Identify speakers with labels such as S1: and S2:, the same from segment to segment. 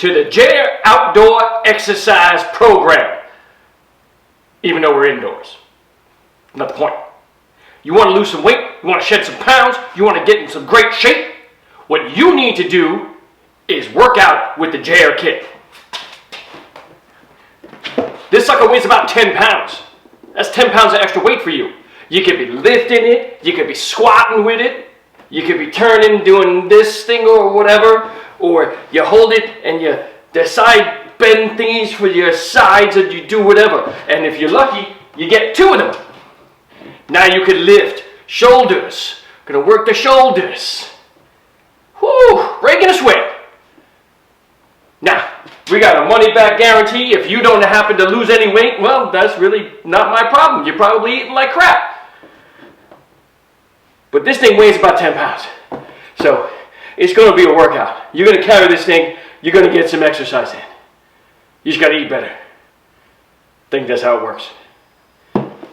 S1: to the JAER Outdoor Exercise Program. Even though we're indoors. Not the point. You want to lose some weight? You want to shed some pounds? You want to get in some great shape? What you need to do is work out with the JAER kit. This sucker weighs about 10 pounds. That's 10 pounds of extra weight for you. You could be lifting it, you could be squatting with it, you could be turning, doing this thing or whatever, or you hold it and the side bend thingies for your sides and you do whatever. And if you're lucky, you get 2 of them. Now you could lift shoulders. Gonna work the shoulders. Whoo, breaking a sweat. Now, we got a money back guarantee. If you don't happen to lose any weight, well, that's really not my problem. You're probably eating like crap. But this thing weighs about 10 pounds. So, it's going to be a workout. You're going to carry this thing. You're going to get some exercise in. You just got to eat better. I think that's how it works.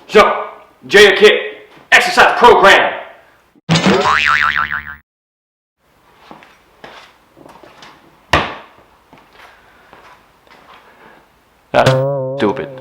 S1: So, JAER Kit Exercise Program. That's stupid.